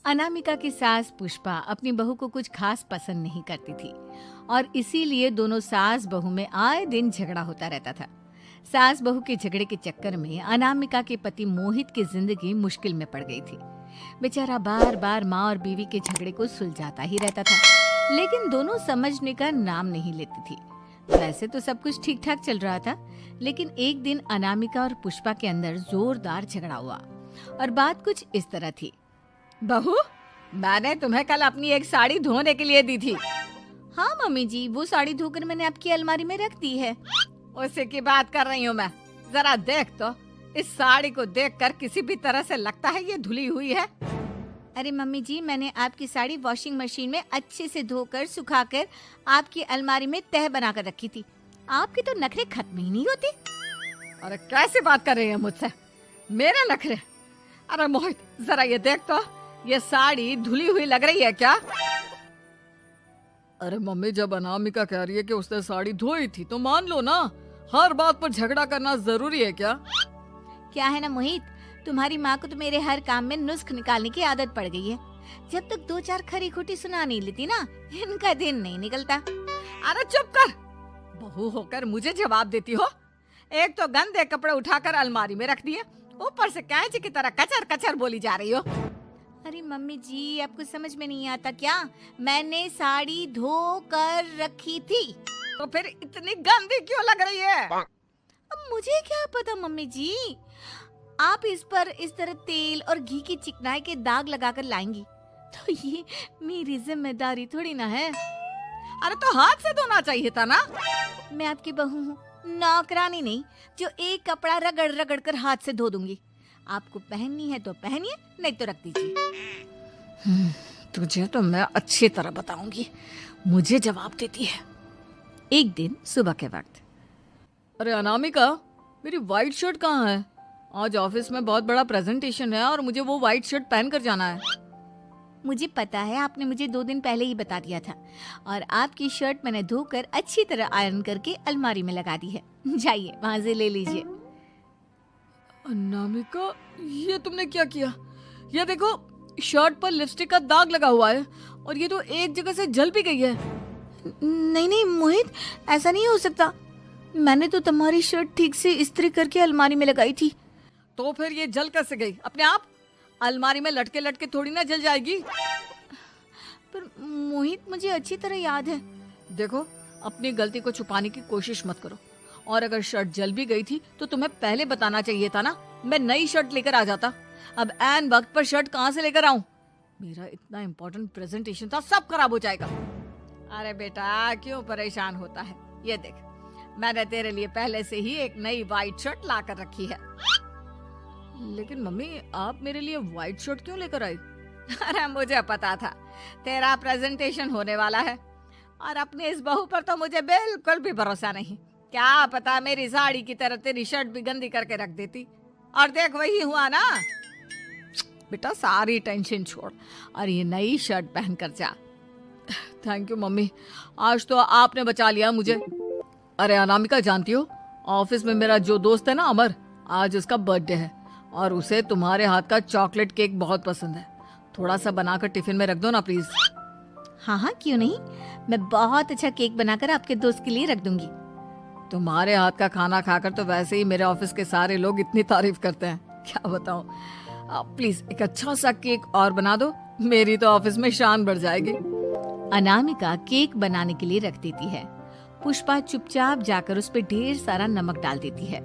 अनामिका की सास पुष्पा अपनी बहू को कुछ खास पसंद नहीं करती थी और इसीलिए दोनों सास बहू में आए दिन झगड़ा होता रहता था। सास बहू के झगड़े के चक्कर में अनामिका के पति मोहित की जिंदगी मुश्किल में पड़ गई थी। बेचारा बार बार माँ और बीवी के झगड़े को सुलझाता ही रहता था, लेकिन दोनों समझने का नाम नहीं लेती थी। वैसे तो सब कुछ ठीक ठाक चल रहा था, लेकिन एक दिन अनामिका और पुष्पा के अंदर जोरदार झगड़ा हुआ और बात कुछ इस तरह थी। बहू, मैंने तुम्हें कल अपनी एक साड़ी धोने के लिए दी थी। हाँ मम्मी जी, वो साड़ी धोकर मैंने आपकी अलमारी में रख दी है। उसी की बात कर रही हूँ मैं। जरा देख तो, इस साड़ी को देखकर किसी भी तरह से लगता है ये धुली हुई है। अरे मम्मी जी, मैंने आपकी साड़ी वॉशिंग मशीन में अच्छे से धोकर सुखाकर आपकी अलमारी में तह बनाकर रखी थी। आपके तो नखरे खत्म ही नहीं होते। अरे कैसे बात कर रही है मुझसे? मेरे नखरे? अरे मोहित, जरा ये देख तो, ये साड़ी धुली हुई लग रही है क्या? अरे मम्मी, जब अनामिका कह रही है कि उसने साड़ी धोई थी तो मान लो ना। हर बात पर झगड़ा करना जरूरी है क्या? क्या है ना मोहित, तुम्हारी माँ को तो मेरे हर काम में नुस्ख निकालने की आदत पड़ गई है। जब तक दो चार खरी खोटी सुना नहीं लेती ना, इनका दिन नहीं निकलता। अरे चुप कर, बहू होकर मुझे जवाब देती हो। एक तो गंदे कपड़े उठाकर अलमारी में रख दिए, ऊपर से कैंची की तरह कचर कचर बोली जा रही हो। अरे मम्मी जी, आपको समझ में नहीं आता क्या? मैंने साड़ी धो कर रखी थी। तो फिर इतनी गंदी क्यों लग रही है? अब मुझे क्या पता मम्मी जी, आप इस पर इस तरह तेल और घी की चिकनाई के दाग लगाकर लाएंगी तो ये मेरी जिम्मेदारी थोड़ी ना है। अरे तो हाथ से धोना चाहिए था ना। मैं आपकी बहू हूँ, नौकरानी नहीं जो एक कपड़ा रगड़ रगड़ कर हाथ से धो दूंगी। आपको पहननी है तो पहनिए, नहीं तो रख दीजिए। तुझे तो मैं अच्छी तरह बताऊंगी, मुझे जवाब देती है। एक दिन सुबह के वक्त, अरे अनामिका, मेरी व्हाइट शर्ट कहाँ है? आज ऑफिस में बहुत बड़ा प्रेजेंटेशन है और मुझे वो व्हाइट शर्ट पहन कर जाना है। मुझे पता है, आपने मुझे 2 दिन पहले ही बता दिया था और आपकी शर्ट मैंने धोकर अच्छी तरह आयरन करके अलमारी में लगा दी है। जाइए वहां से ले लीजिए। अनामिका, ये तुमने क्या किया? ये देखो, शर्ट पर लिपस्टिक का दाग लगा हुआ है और ये तो एक जगह से जल भी गई है। नहीं नहीं मोहित, ऐसा नहीं हो सकता। मैंने तो तुम्हारी शर्ट ठीक से इस्त्री करके अलमारी में लगाई थी। तो फिर ये जल कैसे गई अपने आप? अलमारी में लटके लटके थोड़ी ना जल जाएगी। पर मोहित, मुझे अच्छी तरह याद है। देखो, अपनी गलती को छुपाने की कोशिश मत करो। और अगर शर्ट जल भी गई थी तो तुम्हें पहले बताना चाहिए था ना। मैं नई शर्ट लेकर आ जाता। अब ऐन वक्त पर शर्ट कहाँ से लेकर आऊं? मेरा इतना इम्पोर्टेंट प्रेजेंटेशन था, सब खराब हो जाएगा। अरे बेटा, क्यों परेशान होता है? ये देख, मैंने तेरे लिए पहले से ही एक नई व्हाइट शर्ट ला कर रखी है। लेकिन मम्मी, आप मेरे लिए व्हाइट शर्ट क्यों लेकर आई? अरे मुझे पता था तेरा प्रेजेंटेशन होने वाला है और अपनी इस बहू पर तो मुझे बिल्कुल भी भरोसा नहीं। क्या पता मेरी साड़ी की तरह तेरी शर्ट भी गंदी करके रख देती। और देख, वही हुआ ना। बेटा, सारी टेंशन छोड़ और ये नई शर्ट पहन कर जा। थैंक यू मम्मी, आज तो आपने बचा लिया मुझे। अरे अनामिका, जानती हो, ऑफिस में मेरा जो दोस्त है ना अमर, आज उसका बर्थडे है और उसे तुम्हारे हाथ का चॉकलेट केक बहुत पसंद है। थोड़ा सा बनाकर टिफिन में रख दो ना प्लीज। हाँ हाँ, क्यों नहीं, मैं बहुत अच्छा केक बनाकर आपके दोस्त के लिए रख दूंगी। तुम्हारे हाथ का खाना खाकर तो वैसे ही मेरे ऑफिस के सारे लोग इतनी तारीफ करते हैं, क्या बताऊं। प्लीज एक अच्छा सा केक और बना दो, मेरी तो ऑफिस में शान बढ़ जाएगी। अनामिका केक बनाने के लिए रख देती है। पुष्पा चुपचाप जाकर उस पे ढेर सारा नमक डाल देती है।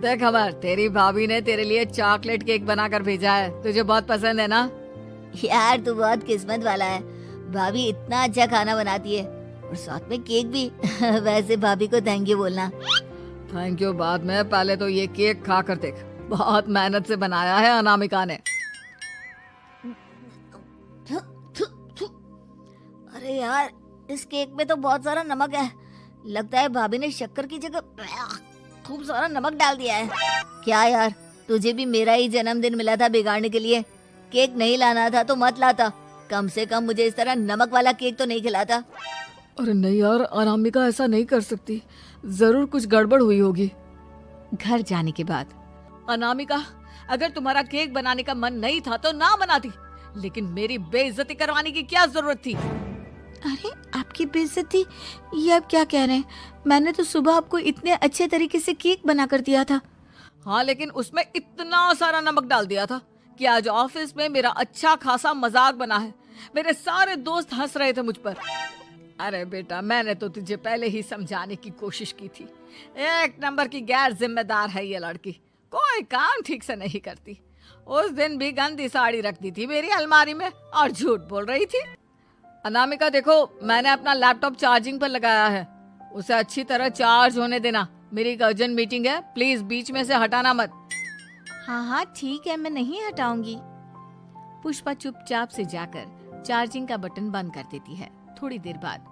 देख अमर, तेरी भाभी ने तेरे लिए चॉकलेट केक बनाकर भेजा है, तुझे बहुत पसंद है ना? यार, तू बहुत किस्मत वाला है, भाभी इतना अच्छा खाना बनाती है और साथ में केक भी। वैसे भाभी को थैंक यू बोलना। थैंक यू बाद में, पहले तो ये केक खा कर देख। बहुत मेहनत से बनाया है अनामिका ने। अरे यार, इस केक में तो बहुत सारा नमक है। लगता है भाभी ने शक्कर की जगह खूब सारा नमक डाल दिया है। क्या यार, तुझे भी मेरा ही जन्मदिन मिला था बिगाड़ने के लिए। केक नहीं लाना था तो मत लाता, कम से कम मुझे इस तरह नमक वाला केक तो नहीं खिलाता। अरे नहीं यार, अनामिका ऐसा नहीं कर सकती, जरूर कुछ गड़बड़ हुई होगी। घर जाने के बाद, अनामिका, अगर तुम्हारा केक बनाने का मन नहीं था तो ना बनाती। लेकिन मेरी बेइज्जती करवाने की क्या जरूरत थी? अरे आपकी बेइज्जती, ये आप क्या कह रहे हैं? मैंने तो सुबह आपको इतने अच्छे तरीके से केक बना कर दिया था। हाँ, लेकिन उसमें इतना सारा नमक डाल दिया था कि आज ऑफिस में मेरा अच्छा खासा मजाक बना है। मेरे सारे दोस्त हंस रहे थे मुझ पर। अरे बेटा, मैंने तो तुझे पहले ही समझाने की कोशिश की थी। एक नंबर की गैर जिम्मेदार है ये लड़की, कोई काम ठीक से नहीं करती। उस दिन भी गंदी साड़ी रख दी थी मेरी अलमारी में और झूठ बोल रही थी। अनामिका देखो, मैंने अपना लैपटॉप चार्जिंग पर लगाया है, उसे अच्छी तरह चार्ज होने देना। मेरी एक अर्जेंट मीटिंग है, प्लीज बीच में से हटाना मत। हाँ हाँ ठीक है, मैं नहीं हटाऊंगी। पुष्पा चुपचाप से जाकर चार्जिंग का बटन बंद कर देती है। थोड़ी देर बाद,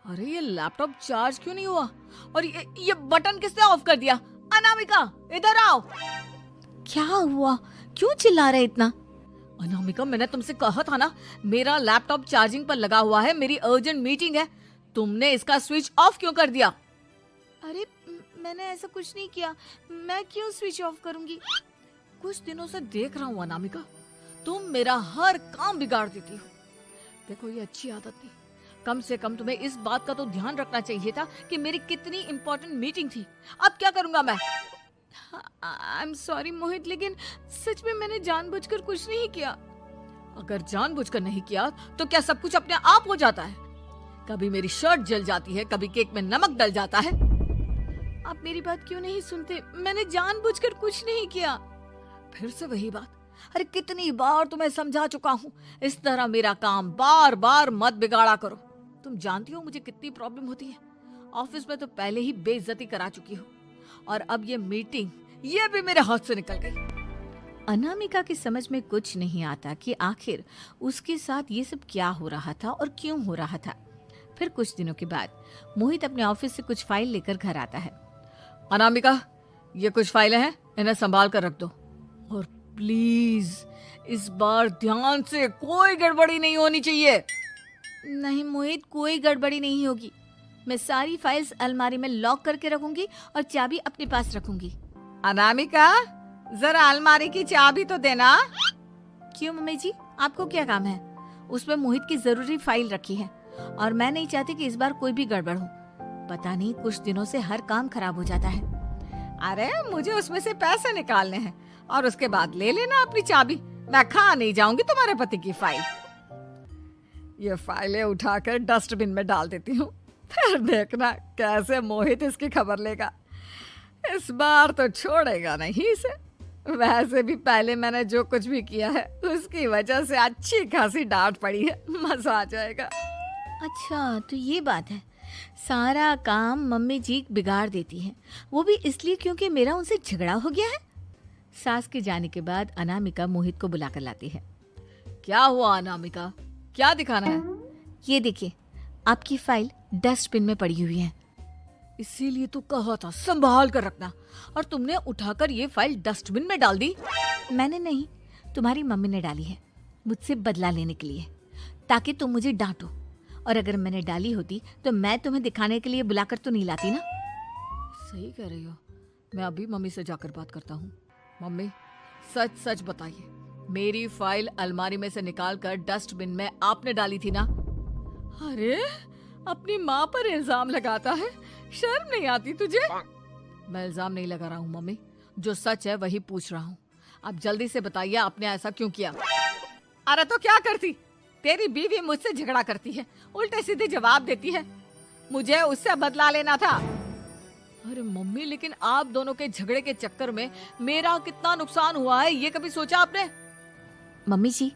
अरे ये लैपटॉप चार्ज क्यों नहीं हुआ? और ये बटन किसने ऑफ कर दिया? अनामिका इधर आओ। क्या हुआ? क्यों चिल्ला रहे इतना? अनामिका, मैंने तुमसे कहा था ना, मेरा लैपटॉप चार्जिंग पर लगा हुआ है, मेरी अर्जेंट मीटिंग है। तुमने इसका स्विच ऑफ क्यों कर दिया? अरे मैंने ऐसा कुछ नहीं किया, मैं क्यों स्विच ऑफ करूंगी? कुछ दिनों से देख रहा हूँ अनामिका, तुम मेरा हर काम बिगाड़ देती हो। देखो, ये अच्छी आदत नहीं। कम से कम तुम्हें इस बात का तो ध्यान रखना चाहिए था कि मेरी कितनी इंपॉर्टेंट मीटिंग थी। अब क्या करूंगा मैं? आई एम सॉरी मोहित, लेकिन सच में मैंने जानबूझकर कुछ नहीं किया। अगर जानबूझकर नहीं किया तो क्या सब कुछ अपने आप हो जाता है? कभी मेरी शर्ट जल जाती है, कभी केक में नमक डल जाता है। आप मेरी बात क्यों नहीं सुनते? मैंने जानबूझकर कुछ नहीं किया। फिर से वही बात। अरे कितनी बार तुम्हें समझा चुका हूँ, इस तरह मेरा काम बार बार मत बिगाड़ा करो। तुम जानती हो मुझे कितनी प्रॉब्लम होती है। ऑफिस में तो पहले ही बेइज्जती करा चुकी हो, और अब ये मीटिंग, ये भी मेरे हाथ से निकल गई। अनामिका की समझ में कुछ नहीं आता कि आखिर उसके साथ ये सब क्या हो रहा था और क्यों हो रहा था। फिर कुछ दिनों के बाद मोहित अपने ऑफिस से कुछ फाइल लेकर घर आता है। अनामिका, ये कुछ फाइलें हैं, इन्हें संभाल कर रख दो। और प्लीज इस बार ध्यान से, कोई गड़बड़ी नहीं होनी चाहिए। नहीं मोहित, कोई गड़बड़ी नहीं होगी। मैं सारी फाइल्स अलमारी में लॉक करके रखूंगी और चाबी अपने पास रखूंगी। अनामिका, जरा अलमारी की चाबी तो देना। क्यों मम्मी जी, आपको क्या काम है? उसमें मोहित की जरूरी फाइल रखी है और मैं नहीं चाहती कि इस बार कोई भी गड़बड़ हो। पता नहीं कुछ दिनों से हर काम खराब हो जाता है। अरे मुझे उसमें से पैसे निकालने हैं और उसके बाद ले लेना अपनी चाबी। मैं खा नहीं जाऊंगी तुम्हारे पति की फाइल। ये फाइलें उठाकर डस्टबिन में डाल देती हूँ, फिर देखना कैसे मोहित इसकी खबर लेगा। इस बार तो छोड़ेगा नहीं इसे। वैसे भी पहले मैंने जो कुछ भी किया है उसकी वजह से अच्छी खासी डांट पड़ी है, मजा आ जाएगा। अच्छा तो ये बात है, सारा काम मम्मी जी बिगाड़ देती हैं, वो भी इसलिए क्योंकि मेरा उनसे झगड़ा हो गया है। सास के जाने के बाद अनामिका मोहित को बुलाकर लाती है। क्या हुआ अनामिका, क्या दिखाना है? ये देखिए, आपकी फाइल डस्टबिन में पड़ी हुई है। इसीलिए तो कहा था संभाल कर रखना, और तुमने उठाकर ये फाइल डस्टबिन में डाल दी। मैंने नहीं, तुम्हारी मम्मी ने डाली है, मुझसे बदला लेने के लिए, ताकि तुम मुझे डांटो। और अगर मैंने डाली होती तो मैं तुम्हें दिखाने के लिए बुलाकर तो नहीं लाती ना। सही कह रही हो, मैं अभी मम्मी से जाकर बात करता हूँ। मम्मी, सच सच बताइए, मेरी फाइल अलमारी में से निकालकर डस्टबिन में आपने डाली थी ना? अरे अपनी माँ पर इल्जाम लगाता है, शर्म नहीं आती तुझे? मैं इल्जाम नहीं लगा रहा हूँ मम्मी, जो सच है वही पूछ रहा हूँ। आप जल्दी से बताइए आपने ऐसा क्यों किया? अरे तो क्या करती, तेरी बीवी मुझसे झगड़ा करती है, उल्टे सीधे जवाब देती है, मुझे उससे बदला लेना था। अरे मम्मी, लेकिन आप दोनों के झगड़े के चक्कर में मेरा कितना नुकसान हुआ है, ये कभी सोचा आपने? मम्मी जी,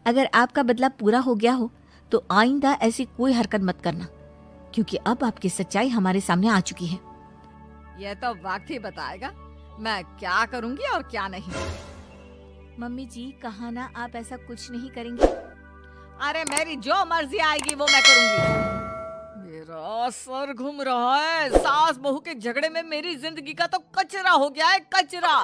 अगर आपका बदला पूरा हो गया हो तो आइंदा ऐसी कोई हरकत मत करना, क्योंकि अब आपकी सच्चाई हमारे सामने आ चुकी है। यह तो वक्त ही बताएगा मैं क्या करूंगी और क्या नहीं। मम्मी जी, कहा ना आप ऐसा कुछ नहीं करेंगी। अरे मेरी जो मर्जी आएगी वो मैं करूंगी। मेरा सर घूम रहा है, सास बहू के झगड़े में मेरी जिंदगी का तो कचरा हो गया है, कचरा।